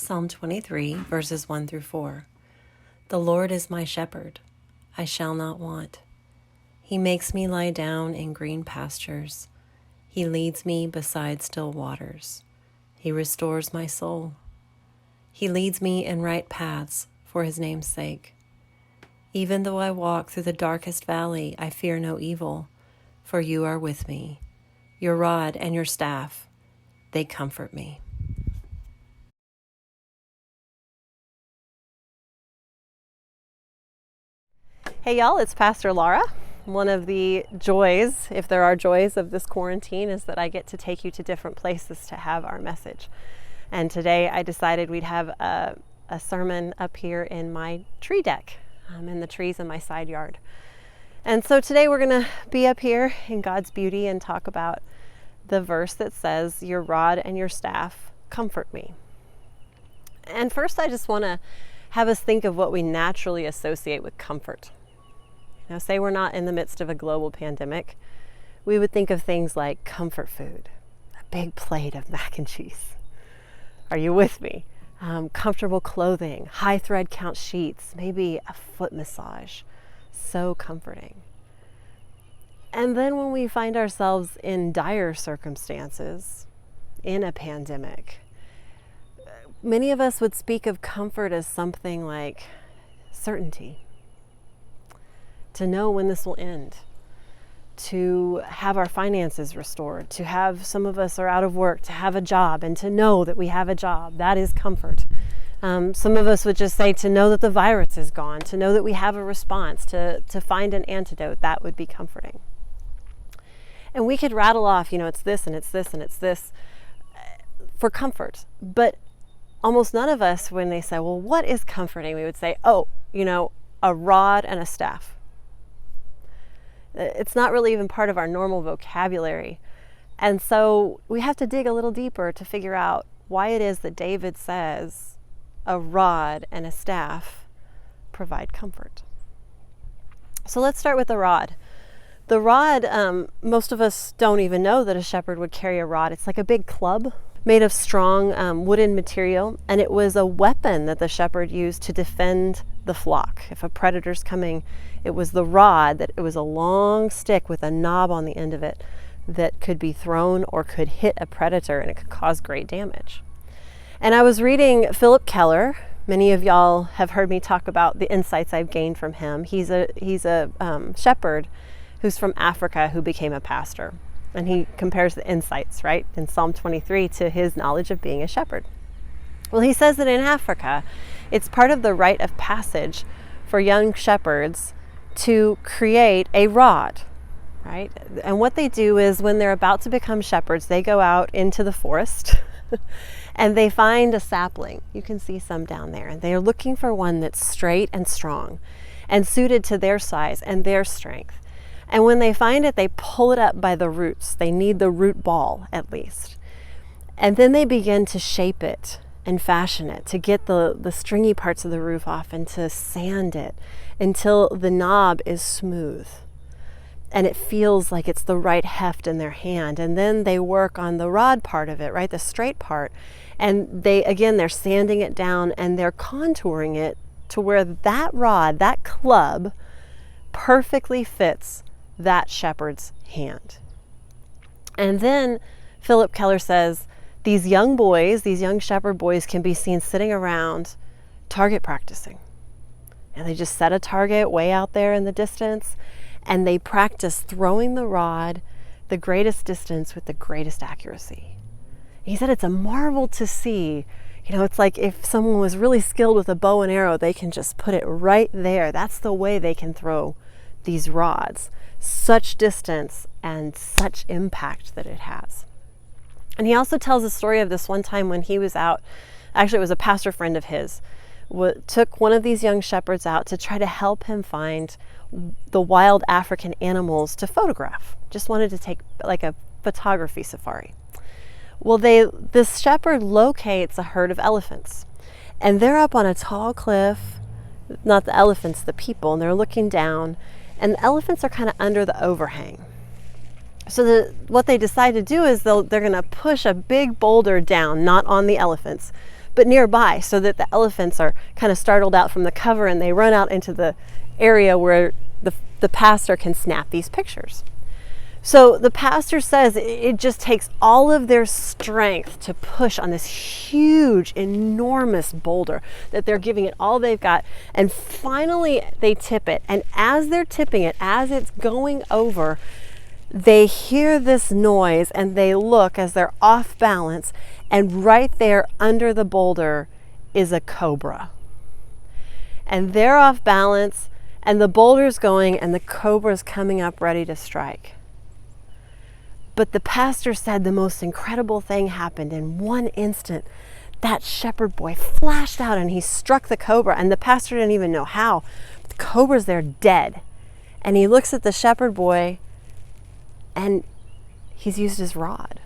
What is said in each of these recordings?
Psalm 23, verses 1 through 4. The Lord is my shepherd, I shall not want. He makes me lie down in green pastures. He leads me beside still waters. He restores my soul. He leads me in right paths for his name's sake. Even though I walk through the darkest valley, I fear no evil, for you are with me. Your rod and your staff, they comfort me. Hey y'all, it's Pastor Laura. One of the joys, if there are joys of this quarantine, is that I get to take you to different places to have our message. And today I decided we'd have a sermon up here in my tree deck, in the trees in my side yard. And so today we're going to be up here in God's beauty and talk about the verse that says, your rod and your staff comfort me. And first I just want to have us think of what we naturally associate with comfort. Now, say we're not in the midst of a global pandemic, we would think of things like comfort food, a big plate of mac and cheese. Are you with me? Comfortable clothing, high thread count sheets, maybe a foot massage. So comforting. And then when we find ourselves in dire circumstances, in a pandemic, many of us would speak of comfort as something like certainty. To know when this will end, to have our finances restored, to have, some of us are out of work, to have a job and to know that we have a job. That is comfort. Some of us would just say to know that the virus is gone, to know that we have a response, to find an antidote. That would be comforting. And we could rattle off, it's this and it's this and it's this for comfort. But almost none of us, when they say, well, what is comforting? We would say, a rod and a staff. It's not really even part of our normal vocabulary. And so we have to dig a little deeper to figure out why it is that David says a rod and a staff provide comfort. So let's start with the rod. The rod, most of us don't even know that a shepherd would carry a rod. It's like a big club made of strong wooden material, and it was a weapon that the shepherd used to defend the flock. If a predator's coming, it was the rod, that it was a long stick with a knob on the end of it that could be thrown or could hit a predator, and it could cause great damage. And I was reading Philip Keller. Many of y'all have heard me talk about the insights I've gained from him. He's a shepherd who's from Africa who became a pastor. And he compares the insights, right, in Psalm 23 to his knowledge of being a shepherd. Well, he says that in Africa, it's part of the rite of passage for young shepherds to create a rod, right? And what they do is when they're about to become shepherds, they go out into the forest and they find a sapling. You can see some down there. And they are looking for one that's straight and strong and suited to their size and their strength. And when they find it, they pull it up by the roots. They need the root ball, at least. And then they begin to shape it and fashion it, to get the stringy parts of the roof off and to sand it until the knob is smooth. And it feels like it's the right heft in their hand. And then they work on the rod part of it, right, the straight part. And they're sanding it down and they're contouring it to where that rod, that club, perfectly fits that shepherd's hand. And then Philip Keller says these young shepherd boys can be seen sitting around target practicing. And they just set a target way out there in the distance and they practice throwing the rod the greatest distance with the greatest accuracy. He said it's a marvel to see. It's like if someone was really skilled with a bow and arrow, they can just put it right there. That's the way they can throw these rods. Such distance and such impact that it has. And he also tells a story of this one time when he was out, actually it was a pastor friend of his, took one of these young shepherds out to try to help him find the wild African animals to photograph. Just wanted to take like a photography safari. Well, this shepherd locates a herd of elephants, and they're up on a tall cliff, not the elephants, the people, and they're looking down. And the elephants are kind of under the overhang. So what they decide to do is they're going to push a big boulder down, not on the elephants, but nearby, so that the elephants are kind of startled out from the cover and they run out into the area where the pastor can snap these pictures. So the pastor says it just takes all of their strength to push on this huge, enormous boulder, that they're giving it all they've got. And finally they tip it. And as they're tipping it, as it's going over, they hear this noise and they look as they're off balance. And right there under the boulder is a cobra. And they're off balance and the boulder's going and the cobra's coming up ready to strike. But the pastor said the most incredible thing happened. In one instant, that shepherd boy flashed out and he struck the cobra, and the pastor didn't even know how. The cobra's there dead. And he looks at the shepherd boy and he's used his rod.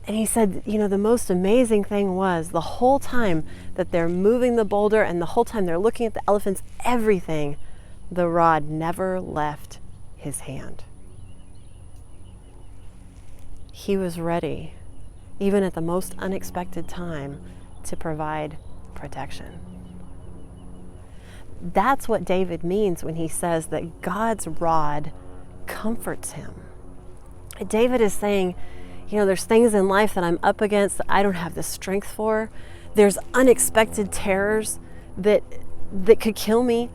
And he said, the most amazing thing was the whole time that they're moving the boulder and the whole time they're looking at the elephants, everything, the rod never left his hand. He was ready, even at the most unexpected time, to provide protection. That's what David means when he says that God's rod comforts him. David is saying, there's things in life that I'm up against that I don't have the strength for. There's unexpected terrors that could kill me,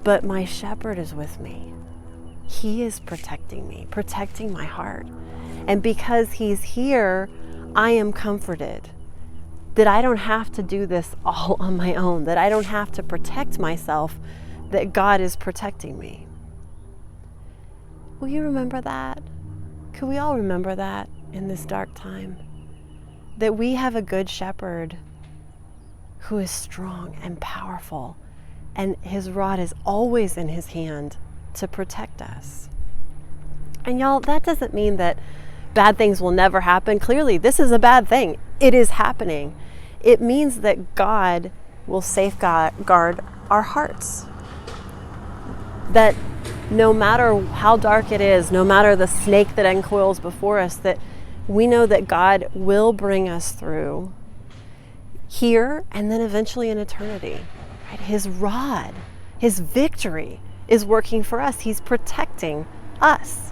but my shepherd is with me. He is protecting me, protecting my heart. And because he's here, I am comforted that I don't have to do this all on my own, that I don't have to protect myself, that God is protecting me. Will you remember that? Could we all remember that in this dark time? That we have a good shepherd who is strong and powerful, and his rod is always in his hand to protect us. And y'all, that doesn't mean that bad things will never happen. Clearly, this is a bad thing. It is happening. It means that God will safeguard our hearts. That no matter how dark it is, no matter the snake that uncoils before us, that we know that God will bring us through here and then eventually in eternity. Right? His rod, his victory is working for us. He's protecting us.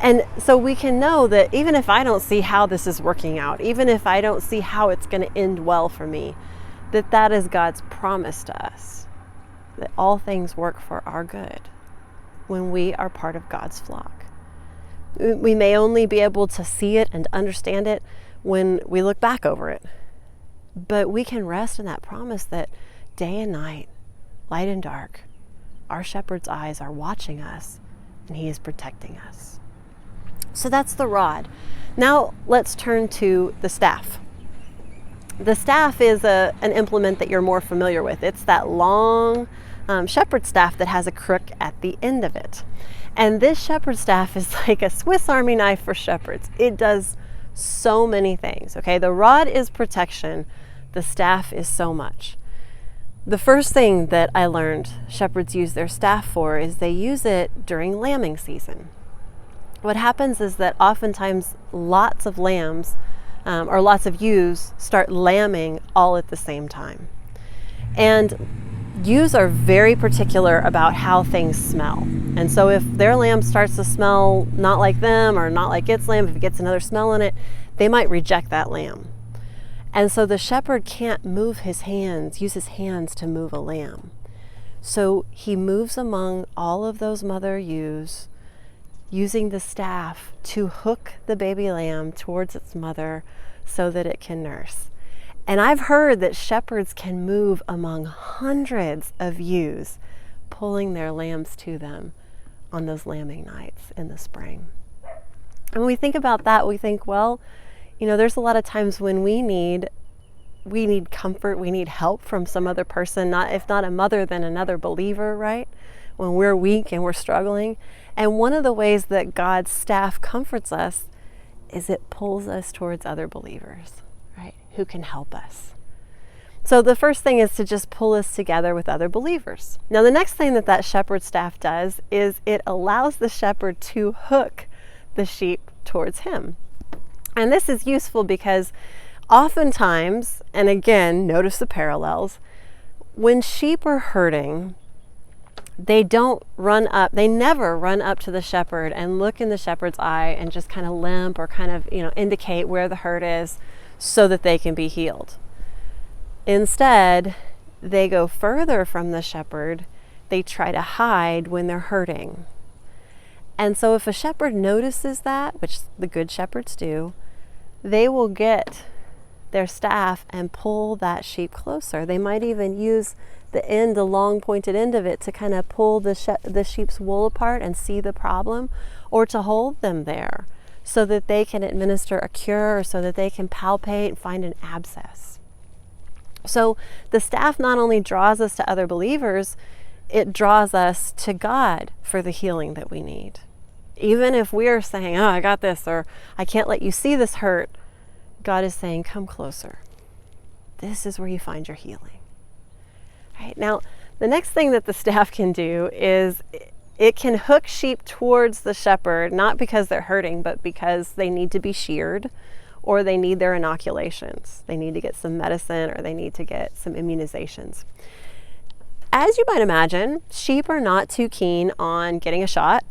And so we can know that even if I don't see how this is working out, even if I don't see how it's going to end well for me, that is God's promise to us, that all things work for our good when we are part of God's flock. We may only be able to see it and understand it when we look back over it, but we can rest in that promise that day and night, light and dark, our shepherd's eyes are watching us and he is protecting us. So that's the rod. Now let's turn to the staff. The staff is an implement that you're more familiar with. It's that long shepherd's staff that has a crook at the end of it. And this shepherd's staff is like a Swiss Army knife for shepherds. It does so many things, okay? The rod is protection. The staff is so much. The first thing that I learned shepherds use their staff for is they use it during lambing season. What happens is that oftentimes lots of lambs or lots of ewes start lambing all at the same time. And ewes are very particular about how things smell. And so if their lamb starts to smell not like them or not like its lamb, if it gets another smell in it, they might reject that lamb. And so the shepherd can't use his hands to move a lamb. So he moves among all of those mother ewes, using the staff to hook the baby lamb towards its mother so that it can nurse. And I've heard that shepherds can move among hundreds of ewes, pulling their lambs to them on those lambing nights in the spring. And when we think about that, we think, well, there's a lot of times when we need comfort, we need help from some other person, if not a mother, then another believer, right? When we're weak and we're struggling. And one of the ways that God's staff comforts us is it pulls us towards other believers, right? Who can help us. So the first thing is to just pull us together with other believers. Now the next thing that shepherd staff does is it allows the shepherd to hook the sheep towards him. And this is useful because Oftentimes, and again, notice the parallels, when sheep are hurting, they never run up to the shepherd and look in the shepherd's eye and just kind of limp or kind of, indicate where the hurt is so that they can be healed. Instead, they go further from the shepherd. They try to hide when they're hurting. And so if a shepherd notices that, which the good shepherds do, they will get their staff and pull that sheep closer. They might even use the long pointed end of it to kind of pull the sheep's wool apart and see the problem, or to hold them there so that they can administer a cure, or so that they can palpate and find an abscess. So the staff not only draws us to other believers, it draws us to God for the healing that we need. Even if we're saying, oh, I got this, or I can't let you see this hurt, God is saying, come closer. This is where you find your healing. Right? Now, the next thing that the staff can do is it can hook sheep towards the shepherd, not because they're hurting, but because they need to be sheared, or they need their inoculations. They need to get some medicine, or they need to get some immunizations. As you might imagine, sheep are not too keen on getting a shot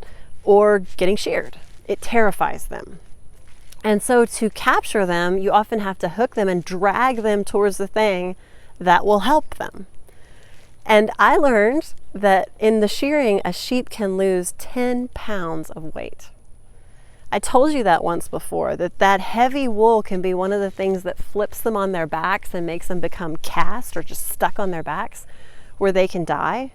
or getting sheared. It terrifies them. And so to capture them, you often have to hook them and drag them towards the thing that will help them. And I learned that in the shearing, a sheep can lose 10 pounds of weight. I told you that once before, that heavy wool can be one of the things that flips them on their backs and makes them become cast or just stuck on their backs where they can die.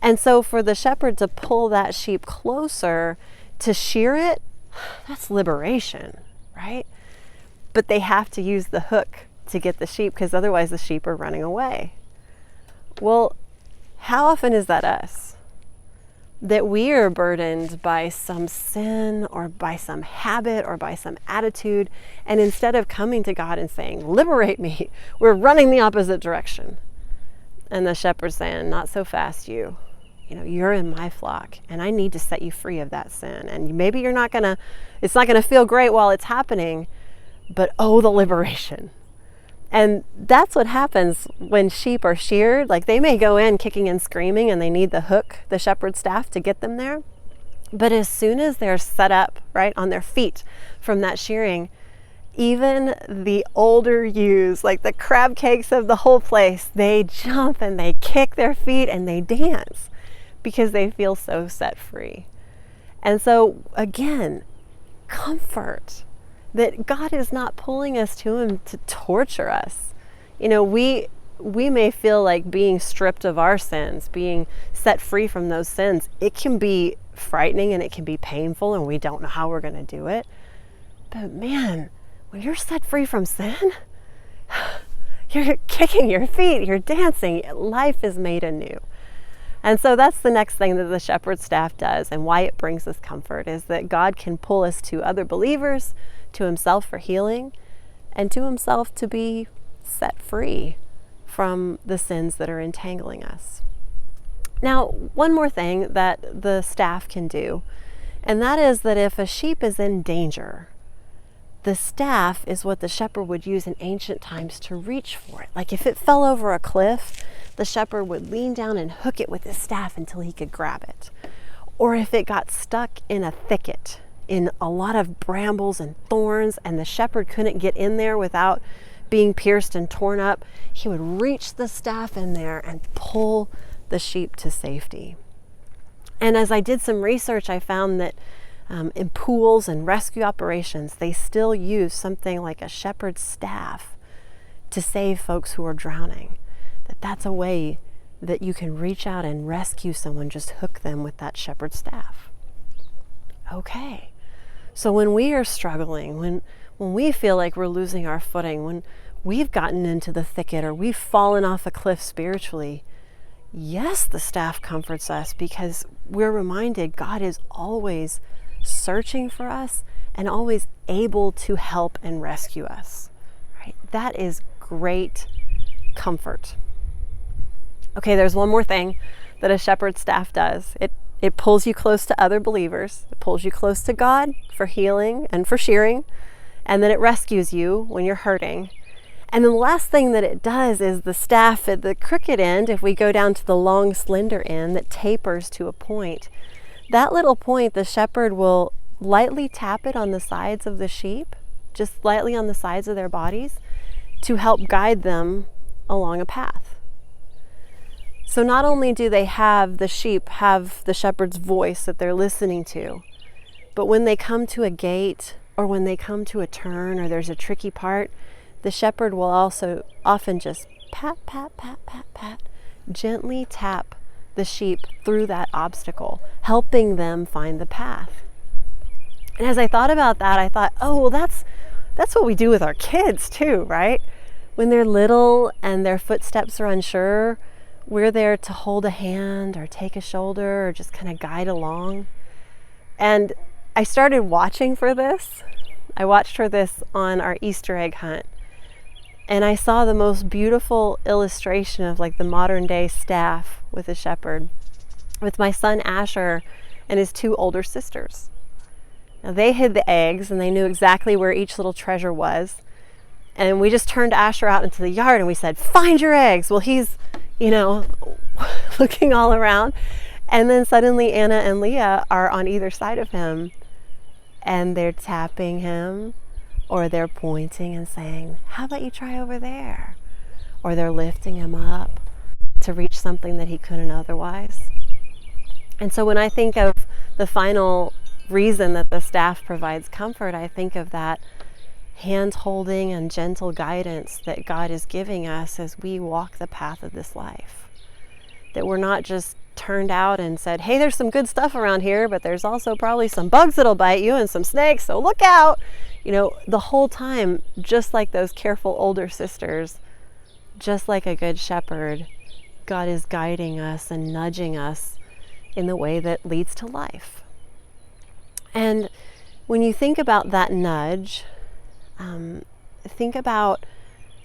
And so for the shepherd to pull that sheep closer to shear it, that's liberation, right? But they have to use the hook to get the sheep, because otherwise the sheep are running away. Well, how often is that us? That we are burdened by some sin or by some habit or by some attitude, and instead of coming to God and saying, liberate me, we're running the opposite direction. And the shepherd's saying, not so fast, you. You're in my flock, and I need to set you free of that sin. And maybe it's not gonna feel great while it's happening, but oh, the liberation. And that's what happens when sheep are sheared. Like, they may go in kicking and screaming, and they need the hook, the shepherd's staff, to get them there. But as soon as they're set up, right, on their feet from that shearing, even the older ewes, like the crab cakes of the whole place, they jump and they kick their feet and they dance because they feel so set free. And so, again, comfort that God is not pulling us to him to torture us. We may feel like being stripped of our sins, being set free from those sins, it can be frightening and it can be painful, and we don't know how we're going to do it. But man, when you're set free from sin, you're kicking your feet, you're dancing, life is made anew. And so that's the next thing that the shepherd's staff does, and why it brings us comfort, is that God can pull us to other believers, to himself for healing, and to himself to be set free from the sins that are entangling us. Now, one more thing that the staff can do, and that is that if a sheep is in danger, the staff is what the shepherd would use in ancient times to reach for it. Like if it fell over a cliff, the shepherd would lean down and hook it with his staff until he could grab it. Or if it got stuck in a thicket, in a lot of brambles and thorns, and the shepherd couldn't get in there without being pierced and torn up, he would reach the staff in there and pull the sheep to safety. And as I did some research, I found that in pools and rescue operations, they still use something like a shepherd's staff to save folks who are drowning. That's a way that you can reach out and rescue someone, just hook them with that shepherd's staff. Okay. So when we are struggling, when we feel like we're losing our footing, when we've gotten into the thicket or we've fallen off a cliff spiritually, yes, the staff comforts us, because we're reminded God is always searching for us and always able to help and rescue us. Right? That is great comfort. Okay, there's one more thing that a shepherd's staff does. It pulls you close to other believers. It pulls you close to God for healing and for shearing. And then it rescues you when you're hurting. And then the last thing that it does is the staff at the crooked end, if we go down to the long, slender end that tapers to a point, that little point, the shepherd will lightly tap it on the sides of the sheep, just lightly on the sides of their bodies, to help guide them along a path. So not only do they have the sheep have the shepherd's voice that they're listening to, but when they come to a gate or when they come to a turn or there's a tricky part, the shepherd will also often just pat, pat, pat, pat, pat, gently tap the sheep through that obstacle, helping them find the path. And as I thought about that, I thought, oh, well, that's what we do with our kids too, right? When they're little and their footsteps are unsure, we're there to hold a hand or take a shoulder or just kind of guide along. And I started watching for this. I watched for this on our Easter egg hunt. And I saw the most beautiful illustration of like the modern day staff with a shepherd, with my son Asher and his two older sisters. Now they hid the eggs and they knew exactly where each little treasure was. And we just turned Asher out into the yard and we said, find your eggs. Well, he's, looking all around. And then suddenly Anna and Leah are on either side of him and they're tapping him, or they're pointing and saying, how about you try over there? Or they're lifting him up to reach something that he couldn't otherwise. And so when I think of the final reason that the staff provides comfort, I think of that hand-holding and gentle guidance that God is giving us as we walk the path of this life. That we're not just turned out and said, hey, there's some good stuff around here, but there's also probably some bugs that'll bite you and some snakes, so look out. The whole time, just like those careful older sisters, just like a good shepherd, God is guiding us and nudging us in the way that leads to life. And when you think about that nudge, think about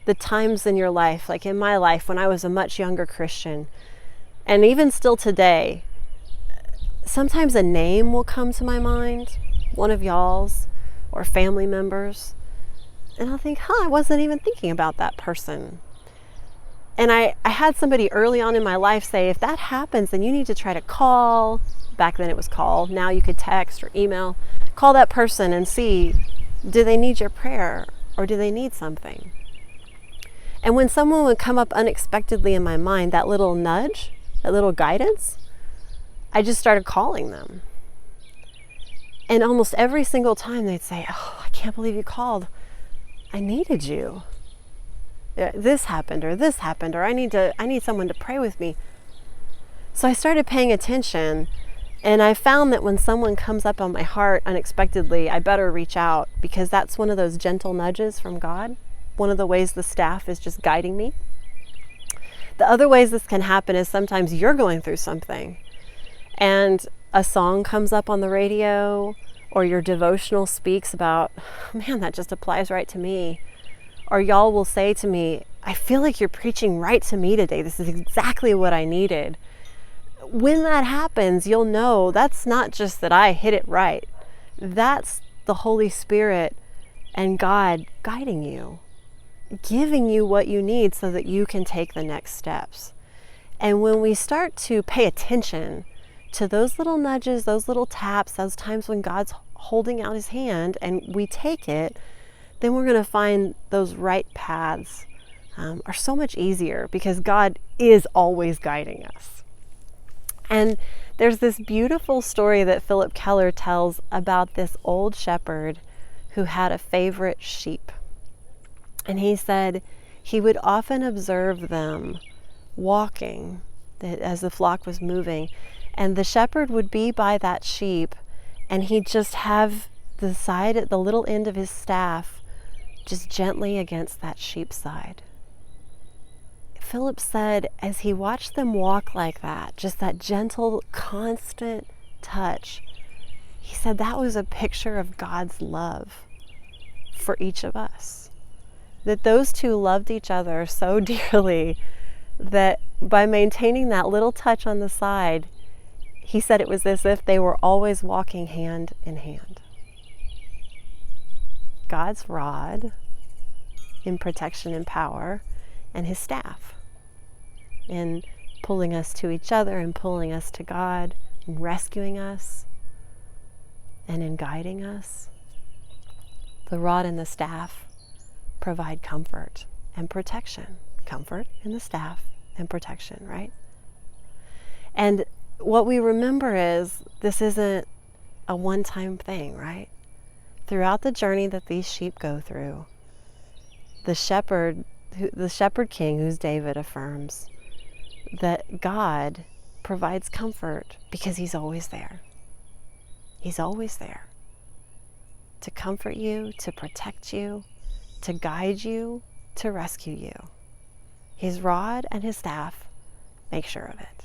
the times in your life, like in my life when I was a much younger Christian, and even still today, sometimes a name will come to my mind, one of y'all's, or family members, and I'll think, I wasn't even thinking about that person. And I had somebody early on in my life say, if that happens, then you need to try to call. Back then it was call. Now you could text or email. Call that person and see, do they need your prayer or do they need something? And when someone would come up unexpectedly in my mind, that little nudge, that little guidance, I just started calling them. And almost every single time they'd say, I can't believe you called. I needed you. This happened, or I need someone to pray with me. So I started paying attention, and I found that when someone comes up on my heart unexpectedly, I better reach out, because that's one of those gentle nudges from God. One of the ways the staff is just guiding me. The other ways this can happen is sometimes you're going through something and a song comes up on the radio, or your devotional speaks about, man, that just applies right to me. Or y'all will say to me, I feel like you're preaching right to me today. This is exactly what I needed. When that happens, you'll know that's not just that I hit it right. That's the Holy Spirit and God guiding you, giving you what you need so that you can take the next steps. And when we start to pay attention to those little nudges, those little taps, those times when God's holding out his hand and we take it, then we're going to find those right paths are so much easier, because God is always guiding us. And there's this beautiful story that Philip Keller tells about this old shepherd who had a favorite sheep. And he said he would often observe them walking as the flock was moving. And the shepherd would be by that sheep, and he'd just have the side at the little end of his staff just gently against that sheep's side. Philip said as he watched them walk like that, just that gentle, constant touch, he said that was a picture of God's love for each of us. That those two loved each other so dearly that by maintaining that little touch on the side, he said it was as if they were always walking hand in hand. God's rod in protection and power, and his staff in pulling us to each other and pulling us to God, in rescuing us and in guiding us. The rod and the staff provide comfort and protection. Comfort in the staff and protection, right? And what we remember is this isn't a one-time thing, right? Throughout the journey that these sheep go through, the shepherd king, who's David, affirms that God provides comfort because he's always there. He's always there to comfort you, to protect you, to guide you, to rescue you. His rod and his staff make sure of it.